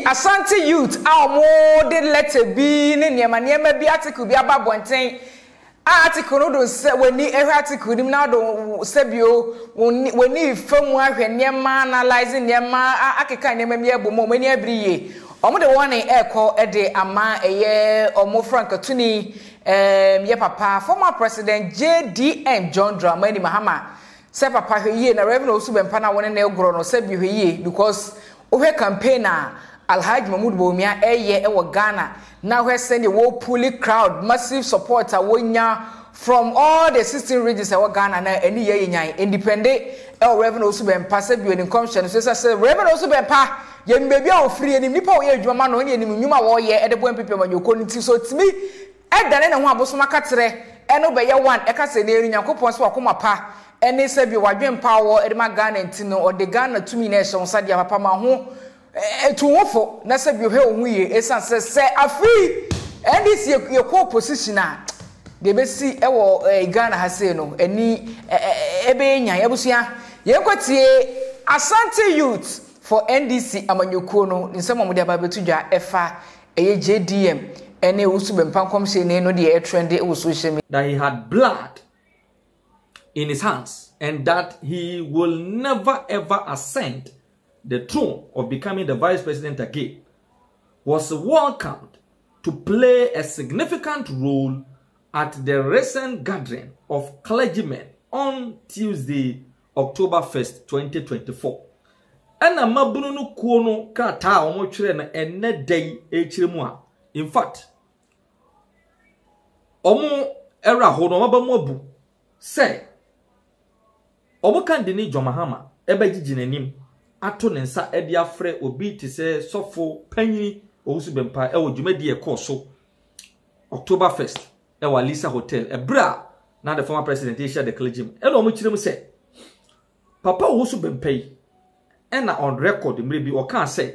Ashanti youth our more de letter B ne niema bi article bi aba bonten article no do se wani article nim na do sebio wani famu ahwe niema analyze niema akeka niema mi ebomo mani abriye omo de one eko de ama eye omo frankatuni ye papa former president JDN John Dramani Mahama se papa hweye na Reverend Owusu Bempah na woni na egro no sebio hweye because ohe campaigner Alhaji Bawumia ewo Ghana now we send a pulling crowd massive support wonya from all the 16 regions of Ghana na any year independent Reverend Owusu Bempah say bi in commission so say Reverend Owusu Bempah ye mbebia o free ni nipa wo ye adwuma no ye ni nnwuma wo ye e de bo mpepem manyoko nti so timi e dane ne ho abosoma katere e no be ye one e ka se na eri Nyankopon so akoma pa ene se bi wadwempa wo e de ma Ghana nti no o de Ghana tumi na e hye onsa dia papa ma ho etuwofo na se bi hwe ohun ye esan se afi NDC ye ko position a de be si ewo Ghana ha se no eni ebe nya yebusua ye kwatie Ashanti youth for NDC amanyoko no nsemo mo de aba betudwa efa eye JDM ene Owusu Bempah komse ne no de e trend e wo social media that he had blood in his hands and that he will never ever ascend the throne of becoming the vice president again, was welcomed to play a significant role at the recent gathering of clergymen on Tuesday, October 1st, 2024. And a mabunu kuono kata omochire na ene day echiremua. In fact, omo era hono mabamobu say omo kandini Mahama ebe jijinanim ato nensa edi afre obi ti se sofo panyi Owusu Bempah e wo dwumadi e koso October 1st e wa Lisa Hotel e bra na the former president Asia the clergyman e no mo kirem se papa Owusu Bempah e na on record mrebi o kan se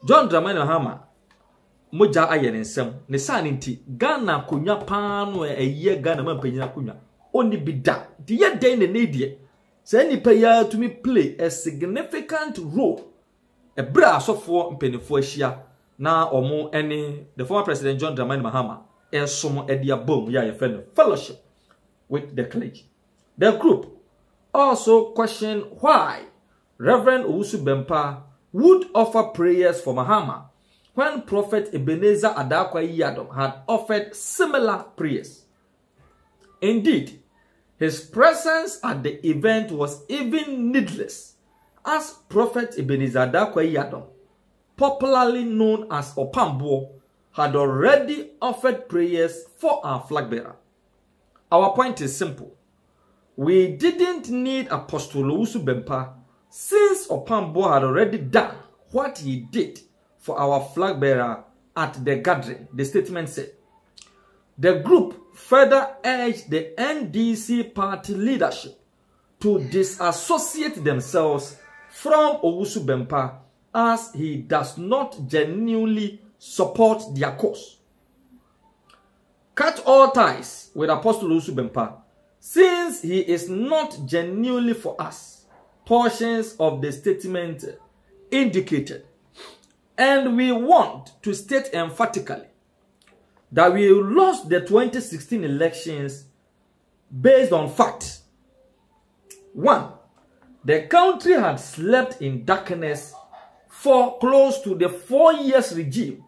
John Dramani Mahama moja aye nsem ne sane nti Ghana konwa paano eye Ghana mampanyina konwa oni bida de ye den ne nedie say nipa ya to me play a significant role a bra sofo mpenifo ahia na omo ene the former president John Dramani Mahama esom edia bom ya ye fellowship with the clergy. The group also questioned why Reverend Owusu Bempah would offer prayers for Mahama when Prophet Ebenezer Adakwai-Yadom had offered similar prayers. Indeed, his presence at the event was even needless, as Prophet Ebenezer Adakwai-Yadom, popularly known as Opambo, had already offered prayers for our flag bearer. Our point is simple. We didn't need Apostle Owusu Bempah since Opambo had already done what he did for our flag bearer at the gathering, the statement said. The group further urged the NDC party leadership to disassociate themselves from Owusu Bempah as he does not genuinely support their cause. Cut all ties with Apostle Owusu Bempah since he is not genuinely for us, portions of the statement indicated. And we want to state emphatically that we lost the 2016 elections based on facts. 1. The country had slept in darkness for close to the 4 years regime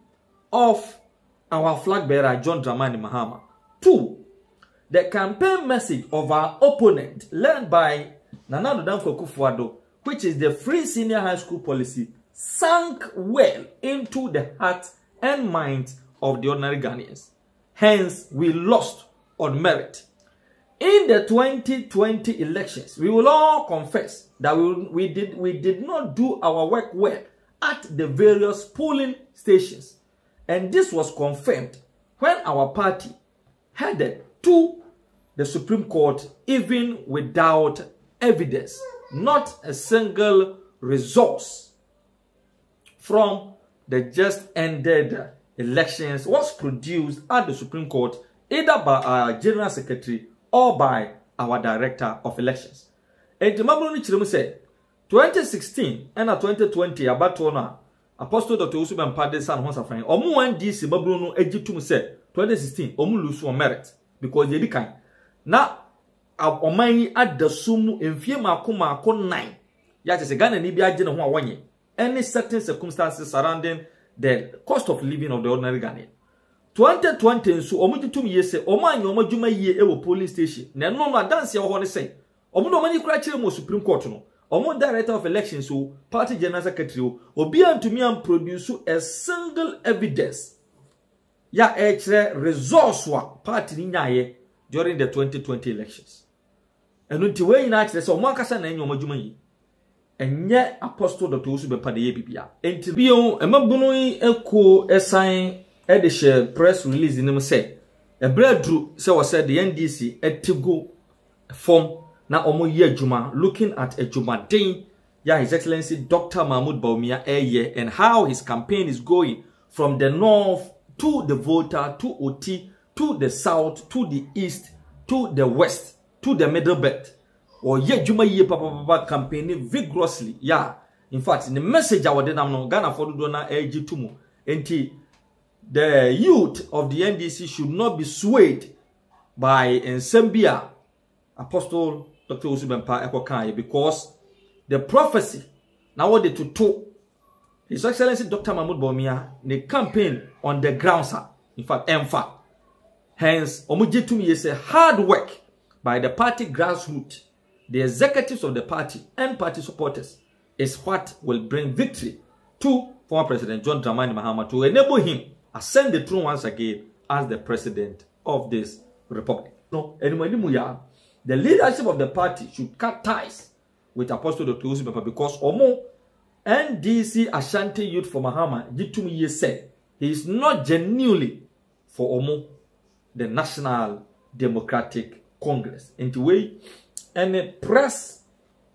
of our flag bearer John Dramani Mahama. 2. The campaign message of our opponent, led by Nana Addo Dankwa Akufo-Addo, which is the free senior high school policy, sank well into the hearts and minds of the ordinary Ghanaians. Hence, we lost on merit. In the 2020 elections, we will all confess that we did not do our work well at the various polling stations. And this was confirmed when our party headed to the Supreme Court even without evidence. Not a single resource from the just ended elections was produced at the Supreme Court either by our General Secretary or by our Director of Elections. And the Mamunu Chirimu said 2016 and 2020 abatona Apostle Dr. Owusu Bempah de san ho safran omo NDC babru no agitum se 2016 omo lose on merit because they kan na oman yi adasum emfie mako 9 ya se Ghana ni bi age ne ho awonye any certain circumstances surrounding the cost of living of the ordinary Ghanaian 2020 so omo gitum ye se omo anya omo djuma ye e wo police station na no adanse e ho ne se omo no mani kura kire mo Supreme Court no omo director of elections so party general secretary obi antumi am produce a single evidence ya kire resource wa party ni nyaye during the 2020 elections eno nti we nyina kire se omo ankasa na enyo omo djuma yi enye Apostle Dr. Owusu Bempah de ye bibia enti bio emabunu yi eko esan e de share press release nim say e bradru say was said the NDC etigo form na omo ye adwuma looking at adwuma den ya His Excellency Dr. Bawumia eye and how his campaign is going from the north to the Volta to Oti to the south to the east to the west to the middle belt or ye adwuma ye papa campaigning vigorously ya in fact the message I would no Ghana for do na age tumu enti the youth of the NDC should not be swayed by Nsembia Apostle Dr. Owusu Bempah ekokai because the prophecy now what they to His Excellency Dr. Bawumia the campaign on the ground sir in fact Bempah hence omujitum ye say hard work by the party grassroots the executives of the party and party supporters is what will bring victory to former President John Dramani Mahama to enable him ascend the throne once again as the president of this republic. No, the leadership of the party should cut ties with Apostle Dr. Owusu Bempah because Omo NDC Ashanti youth for Mahama Jitum Ye said he is not genuinely for Omo the National Democratic Congress. In the way any press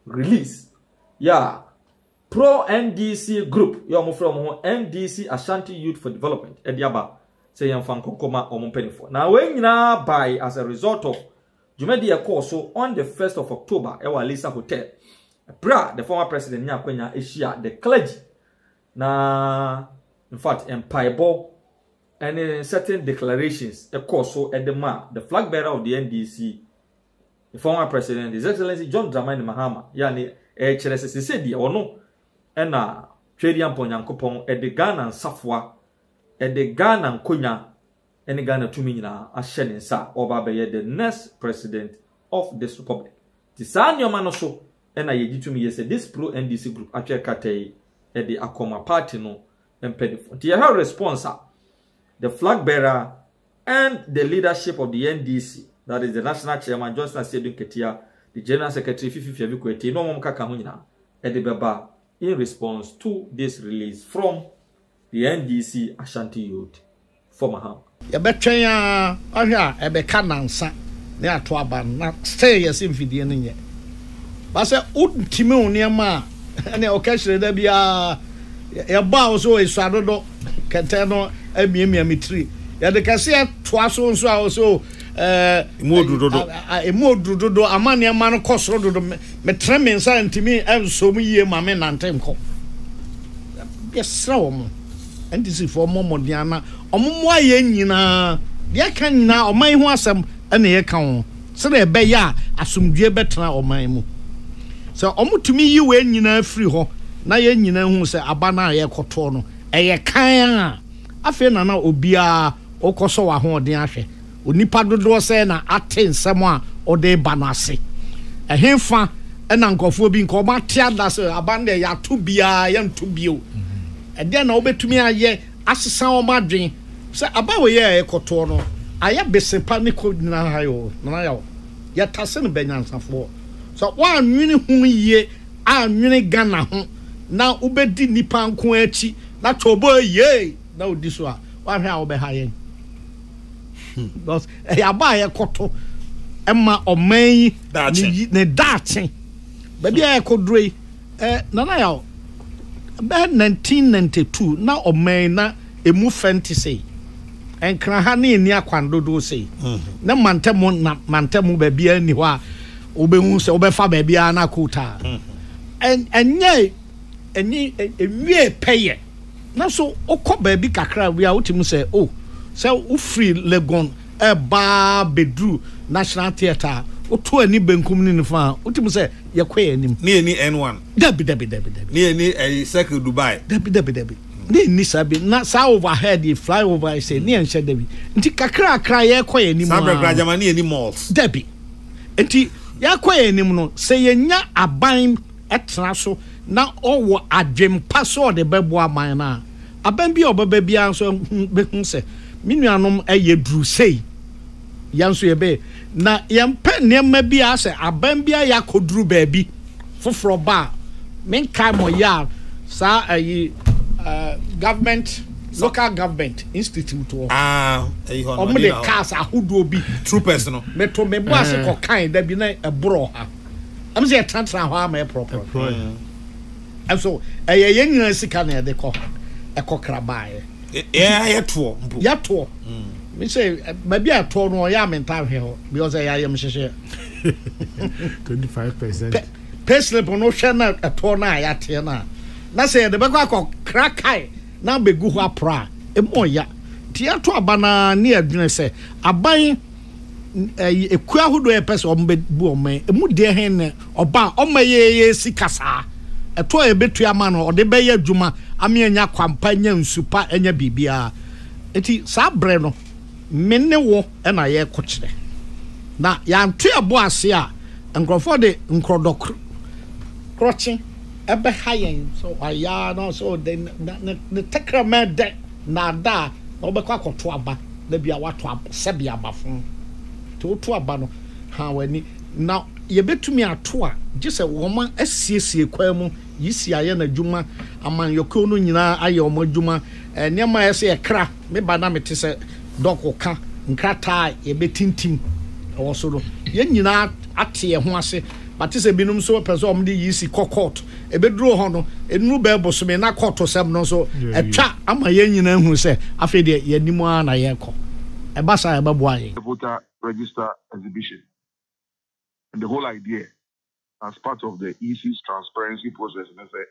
release, yeah. Pro NDC group, you are from NDC Ashanti Youth for Development. Ediaba say yam fan kokoma or penifo. Now when you buy as a result of Jumedia course so on the 1st of October, Ewa Lisa Hotel, the former president Nyakwenya Asia, the clergy. Na in fact Empire and certain declarations, a course so at the flag bearer of the NDC, the former president, His Excellency John Dramani Mahama, yani HRSC or no. Ena Twedian Ponyankopon e de Ghana nsafwa e de Ghana nkonya ene Ghana tumi nyina ahye ne nsa oba be the next president of this republic. Ti sa nyoma no so ena yegitumi ye say this pro NDC group atwe katay e de akoma party no empedifo. Ti have response the flag bearer and the leadership of the NDC, that is the national chairman Johnson Sedun Ketia, the general secretary Fifi Abikwete no mom kaka ho nyina e de beba in response to this release from the NDC Ashanti Youth for Mahama. Ya betwenya ahia e be kanansa na ato aban na stay yes mfidie no nye. Ba se untime oniema na okashire da bia ya ba so esuadodo kente no amiemia mitri ya de kase to aso nso a so emodudodo amane ma no kosoro dodo metreme nsa ntimi enso mu yie ma me nantem ko yesra wo mo ndisi fo momodiana omomo aye nyina de ka nyina oman ho asem na ye ka ho se na ebe ya asomdue betena oman mu so omotumi yi we nyina afiri ho na ye nyina hu se abana ye koto no eye kan a afi na na obia okoso wa ho den ahwe onipa dodo se na atensem a ode ba no ase ehemfa na nkofo bi nko ma tia da se abande ya to bia ya nto bio ede na obetumi aye asesa o madwen se abawo ye ekoto no aya besepa ne ko na hayo na ya ya tase no benyansafo so wa nwini hu ye anwini Ghana ho na ubedi nipa nko achi na tobo ye na odiso a wa hwe a obeha ye because ya ba ye koto emma oman ne dache baby ya kodroi nana ya be 1992 na oman na emu fenti sei enkra ha ne ni akwandodo sei na mantemu baby ani ho a obehu se obefa baby na kota enye ewie peye na so okọ baabi kakra we a wotimu say oh say wo free Legon ba bedru National Theatre oto ani benkum ni nifa wotimu say yekoye anim ni eni N1 dabi ni eni Circle Dubai dabi ni ni sabi na sa overhead the flyover say ni enhye dabi nti kakra yekoye anim sabra krajama ni eni malls dabi nti yekoye anim no say yenya aban etra so na owo adwempa so de bebo aman na aban bi obaba bia so behun se minuanom eye dru sei yanso ye be na yempe nema bia se aban bia yakodru baabi foforo ba menka mo ya sa ayi government local government institute o omo de cars ahodo bi troopers no meto mebo ase ko kan da bi na ebro ha am say transfer ho am proper and so yen nyina sika na de ko krabae yato me say maybe ato no ya mental he ho because I am sheshe 25%. Payslip no hwe na ato na ayate na say de be kwa krakai na begu ho apra emoya ti ato abana ne adwene say aban eku ahodo e pese ombebu oman emu de hen ne oba omaye sikasa eto e betu ama no ode be ya adwuma amianya kwampa nya nsupa enya bibia enti sa bre no menne wo na ye kokire na ya nto ebo ase a nkrofo de nkrodok krochi ebe hayen so aya no so de ne tekrama de na da obekwa koto aba na bia wato sebi abafon to aba no ha wani na ye betumi ato a gise woma asiesie kwa mu yisi aye na dwuma aman yoko no nyina aye omo dwuma nema ese ye kra me ba na mete se dokoka nkrata ye betintim wo so no ye nyina ate ye ho ase bate se binum so person om de yisi court ebeduro ho no enu ba eboso me na court sem no so etwa ama ye nyina hu se afi de ye nimu na ye ko eba sa eba bo aye voter register exhibition. And the whole idea, as part of the EC's transparency process, and I say,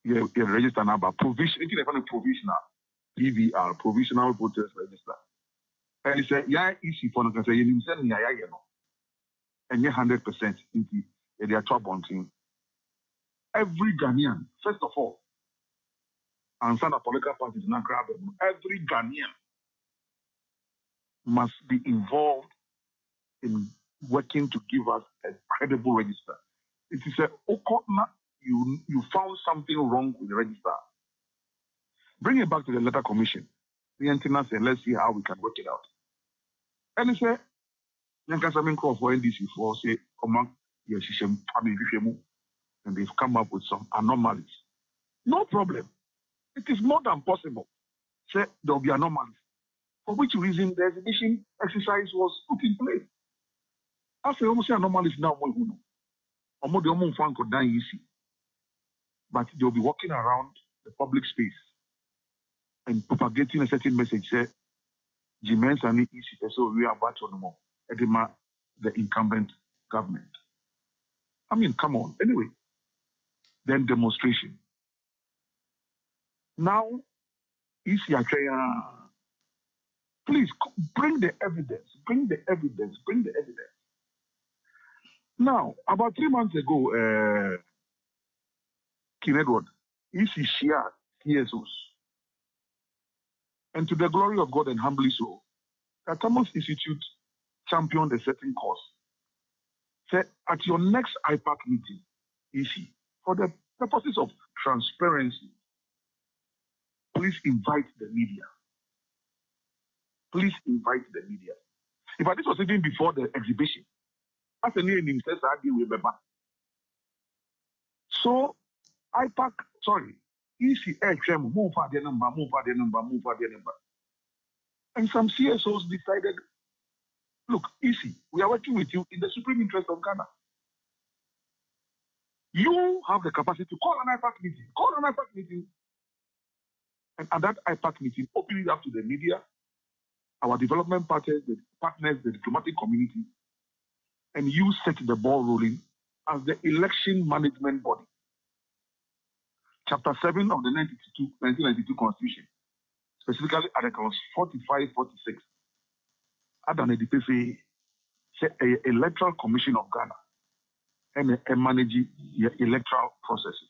you register now, but provisional PVR, provisional voters register. And he said, yeah, EC for the say, you send me, and you're 100% into their top on team. Every Ghanaian, first of all, and some political parties not grab them, every Ghanaian must be involved in working to give us a credible register. It is a you found something wrong with the register. Bring it back to the letter commission. The antenna said, let's see how we can work it out. And he said, you can something call for NDC for say, and they've come up with some anomalies. No problem. It is more than possible. Say there will be anomalies. For which reason the exhibition exercise was put in place. I say almost anomalies now. But they'll be walking around the public space and propagating a certain message. Say, Jimens and so we are about to know the incumbent government. I mean, come on. Anyway, then demonstration. Now, please bring the evidence. Bring the evidence. Bring the evidence. Now, about 3 months ago, King Edward, EC shared TSOs. And to the glory of God and humbly so, the Thomas Institute championed a certain cause. Say, at your next IPAC meeting, EC, for the purposes of transparency, please invite the media. Please invite the media. In fact, this was even before the exhibition. As the name himself, so IPAC, EC, move for their number. And some CSOs decided, look, EC, we are working with you in the supreme interest of Ghana. You have the capacity to call an IPAC meeting. Call an IPAC meeting. And at that IPAC meeting, open it up to the media, our development partners, the diplomatic community, and you set the ball rolling as the election management body. Chapter 7 of the 1992 Constitution, specifically Articles 45, 46. Adam Edipefe said Electoral Commission of Ghana and manage the electoral processes.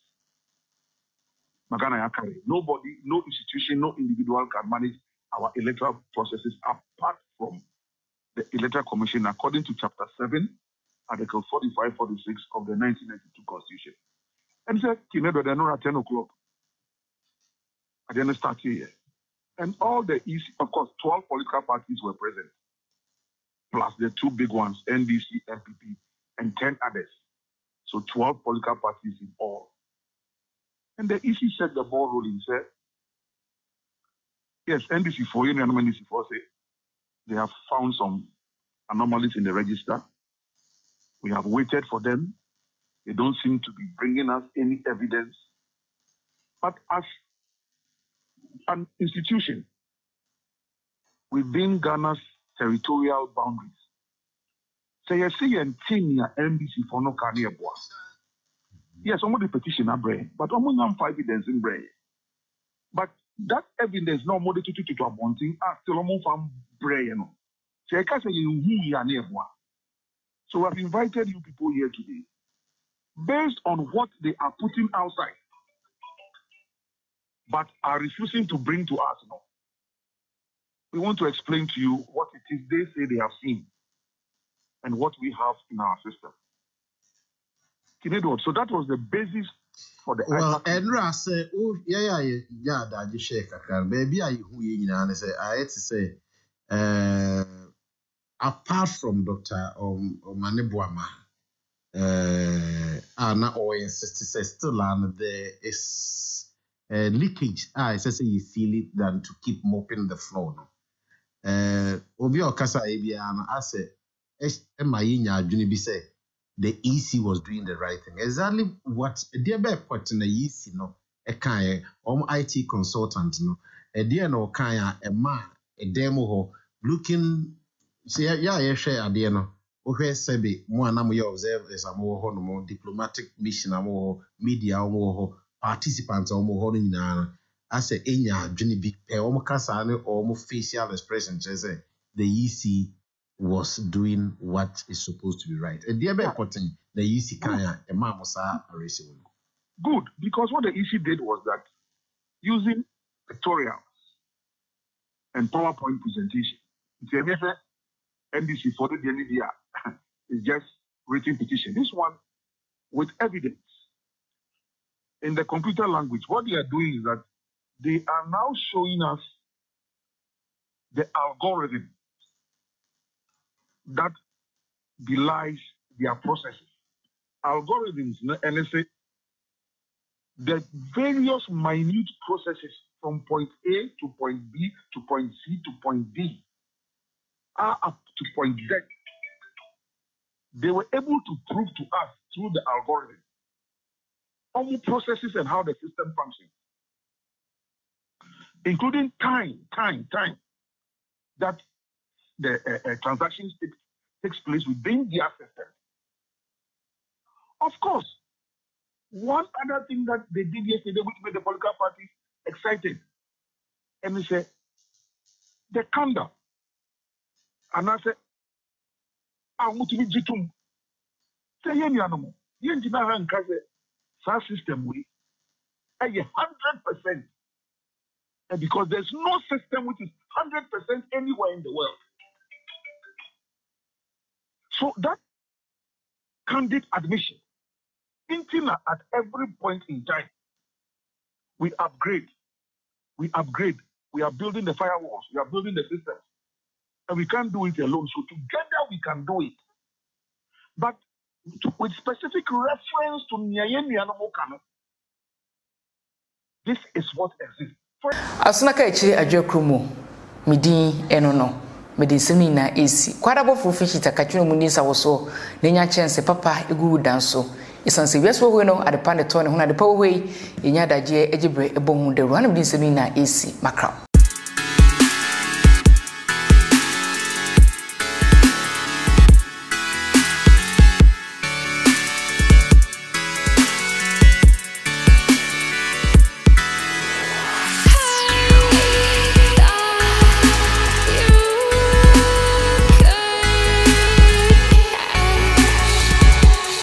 Nobody, no institution, no individual can manage our electoral processes apart from the Electoral Commission, according to Chapter 7, Article 45, 46 of the 1992 Constitution. And he said, they're not at 10 o'clock. I didn't start here. And all the EC, of course, 12 political parties were present, plus the two big ones, NDC, MPP, and 10 others. So 12 political parties in all. And the EC set the ball rolling, said, yes, NDC 4, and NDC 4 say they have found some anomalies in the register. We have waited for them. They don't seem to be bringing us any evidence. But as an institution within Ghana's territorial boundaries, say you see and team NDC for no carnier boss. Yes, some of the petition are brain, but almost not evidence in brain. But that evidence no more to a wanting still almost from brain. So I can't say you are near one. So I've invited you people here today based on what they are putting outside, but are refusing to bring to us now. We want to explain to you what it is they say they have seen and what we have in our system. So that was the basis for the. Well, Edra say, oh, yeah, that you shake a baby. I who you say, I had to say, apart from Dr. Bawumia, Anna always insists say still and there is leakage. I say you feel it than to keep mopping the floor. Obio Kasa Ebiana, I say, Emayinya Junibi say. The EC was doing the right thing. Exactly what dear put in the EC no a kind IT consultant no a dear no kind a man a demo looking say share a dear no okay sebi more namu you observe is a more diplomatic mission a more media or more participants or more holding I say enya junibi kasane or more facial expression say the EC was doing what is supposed to be right. And the other putting the EC Kaya, a mamosa racing. Good, because what the EC did was that using pictorials and PowerPoint presentation, NDC for the NDC is just written petition. This one with evidence. In the computer language, what they are doing is that they are now showing us the algorithm that belies their processes. Algorithms, and they say the various minute processes from point A to point B to point C to point D are up to point Z. They were able to prove to us through the algorithm all processes and how the system functions, including time that the transactions takes place within their system. Of course, one other thing that they did yesterday, which made the political parties excited, and they said, the candor. And I said, I'm going to be jitum. Say, you animal. You engineer and case system we 100%. And because there's no system which is 100% anywhere in the world. So that candid admission, intimate at every point in time, we upgrade. We are building the firewalls. We are building the systems. And we can't do it alone. So together we can do it. But with specific reference to Nyayemi Anomokano, this is what exists. Asunaka echi ajokrumu midi enono medi semina esi kwadabo fufishi takachino munisa woso nenya chance papa egu danso isanse wiaso we no adepa ne to ne ho adepa we enya daje ejibre ebo hu de ru ana medi semina esi makra